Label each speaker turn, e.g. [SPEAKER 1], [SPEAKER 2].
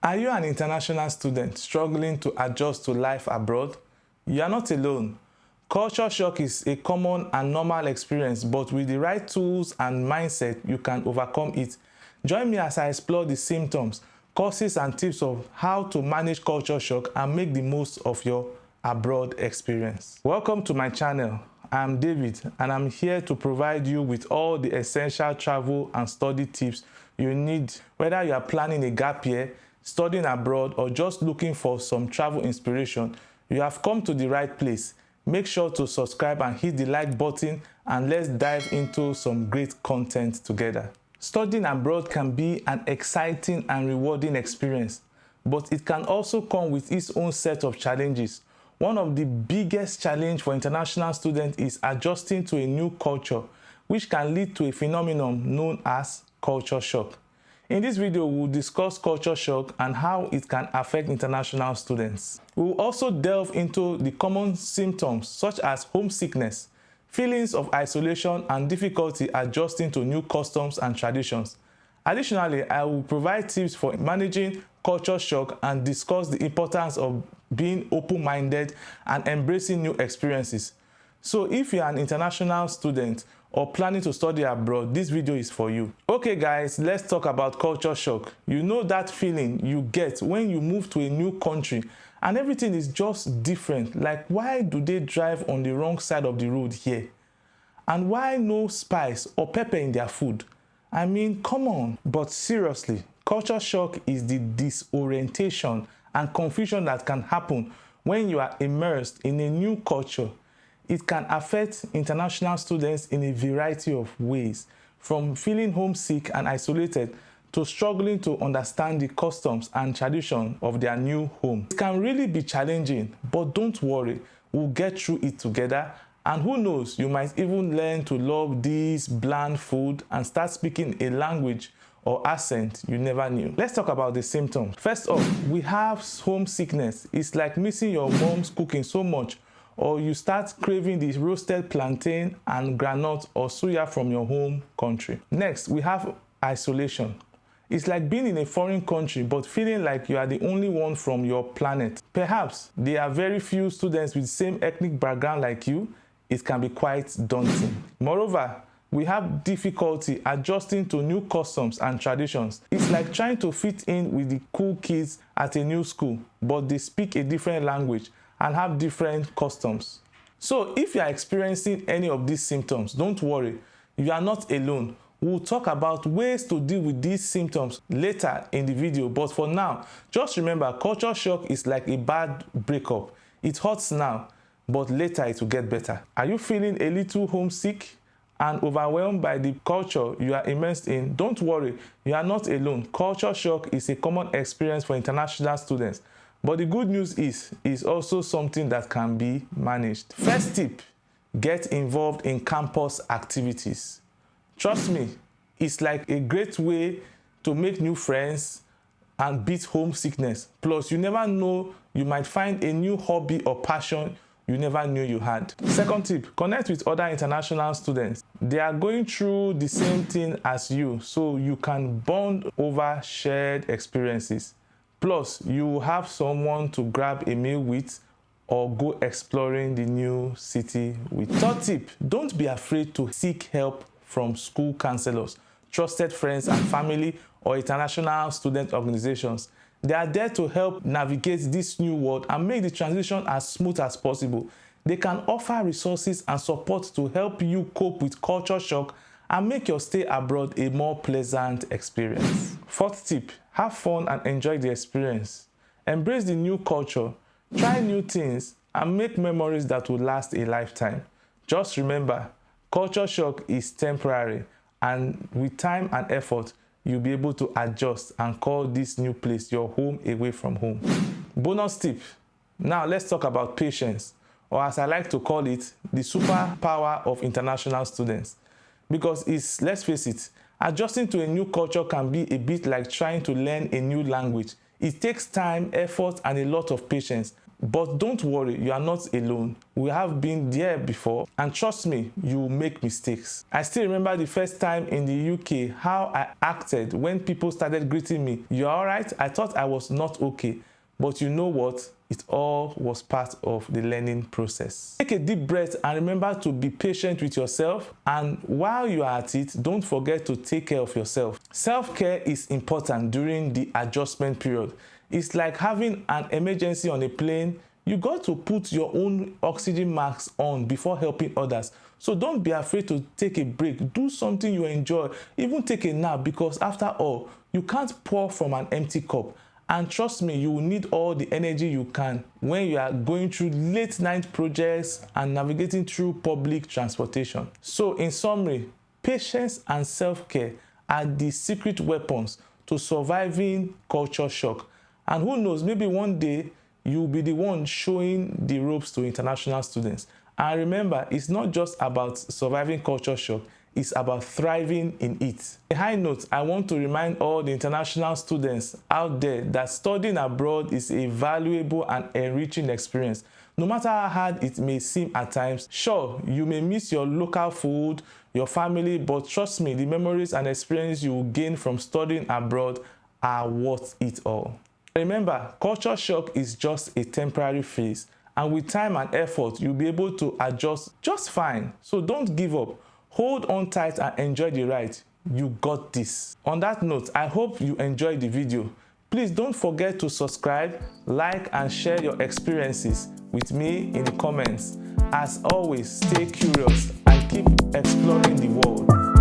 [SPEAKER 1] Are you an international student struggling to adjust to life abroad? You are not alone. Culture shock is a common and normal experience, but with the right tools and mindset, you can overcome it. Join me as I explore the symptoms, causes, and tips of how to manage culture shock and make the most of your abroad experience. Welcome to my channel. I'm David, and I'm here to provide you with all the essential travel and study tips you need, whether you are planning a gap year, studying abroad, or just looking for some travel inspiration. You have come to the right place. Make sure to subscribe and hit the like button, and let's dive into some great content together. Studying abroad can be an exciting and rewarding experience, but it can also come with its own set of challenges. One of the biggest challenges for international students is adjusting to a new culture, which can lead to a phenomenon known as culture shock. In this video, we'll discuss culture shock and how it can affect international students. We'll also delve into the common symptoms such as homesickness, feelings of isolation, and difficulty adjusting to new customs and traditions. Additionally, I will provide tips for managing culture shock and discuss the importance of being open-minded and embracing new experiences. So if you're an international student or planning to study abroad, this video is for you. Okay guys, let's talk about culture shock. You know that feeling you get when you move to a new country and everything is just different. Like, why do they drive on the wrong side of the road here? And why no spice or pepper in their food? I mean, come on. But seriously, culture shock is the disorientation and confusion that can happen when you are immersed in a new culture. It can affect international students in a variety of ways, from feeling homesick and isolated to struggling to understand the customs and tradition of their new home. It can really be challenging, but don't worry, we'll get through it together. And who knows, you might even learn to love this bland food and start speaking a language or accent you never knew. Let's talk about the symptoms. First off, we have homesickness. It's like missing your mom's cooking so much, or you start craving the roasted plantain and granite or suya from your home country. Next, we have isolation. It's like being in a foreign country but feeling like you are the only one from your planet. Perhaps there are very few students with the same ethnic background like you. It can be quite daunting. Moreover, we have difficulty adjusting to new customs and traditions. It's like trying to fit in with the cool kids at a new school, but they speak a different language and have different customs. So if you are experiencing any of these symptoms, don't worry, you are not alone. We'll talk about ways to deal with these symptoms later in the video, but for now, just remember, culture shock is like a bad breakup. It hurts now, but later it will get better. Are you feeling a little homesick and overwhelmed by the culture you are immersed in? Don't worry, you are not alone. Culture shock is a common experience for international students. But the good news is also something that can be managed. First tip, get involved in campus activities. Trust me, it's like a great way to make new friends and beat homesickness. Plus, you never know, you might find a new hobby or passion you never knew you had. Second tip, connect with other international students. They are going through the same thing as you, so you can bond over shared experiences. Plus, you will have someone to grab a meal with or go exploring the new city with. Third tip, don't be afraid to seek help from school counselors, trusted friends and family, or international student organizations. They are there to help navigate this new world and make the transition as smooth as possible. They can offer resources and support to help you cope with culture shock and make your stay abroad a more pleasant experience. Fourth tip, have fun and enjoy the experience. Embrace the new culture, try new things, and make memories that will last a lifetime. Just remember, culture shock is temporary, and with time and effort, you'll be able to adjust and call this new place your home away from home. Bonus tip, now let's talk about patience, or as I like to call it, the superpower of international students. Because let's face it, adjusting to a new culture can be a bit like trying to learn a new language. It takes time, effort, and a lot of patience. But don't worry, you are not alone. We have been there before, and trust me, you will make mistakes. I still remember the first time in the UK, how I acted when people started greeting me. "You're alright?" I thought I was not okay. But you know what? It all was part of the learning process. Take a deep breath and remember to be patient with yourself. And while you are at it, don't forget to take care of yourself. Self-care is important during the adjustment period. It's like having an emergency on a plane. You got to put your own oxygen mask on before helping others. So don't be afraid to take a break. Do something you enjoy. Even take a nap, because after all, you can't pour from an empty cup. And trust me, you will need all the energy you can when you are going through late night projects and navigating through public transportation. So in summary, patience and self-care are the secret weapons to surviving culture shock. And who knows, maybe one day you'll be the one showing the ropes to international students. And remember, it's not just about surviving culture shock, it's about thriving in it. A high note, I want to remind all the international students out there that studying abroad is a valuable and enriching experience. No matter how hard it may seem at times, sure, you may miss your local food, your family, but trust me, the memories and experiences you will gain from studying abroad are worth it all. Remember, culture shock is just a temporary phase, and with time and effort, you'll be able to adjust just fine. So don't give up. Hold on tight and enjoy the ride. You got this. On that note, I hope you enjoyed the video. Please don't forget to subscribe, like, and share your experiences with me in the comments. As always, stay curious and keep exploring the world.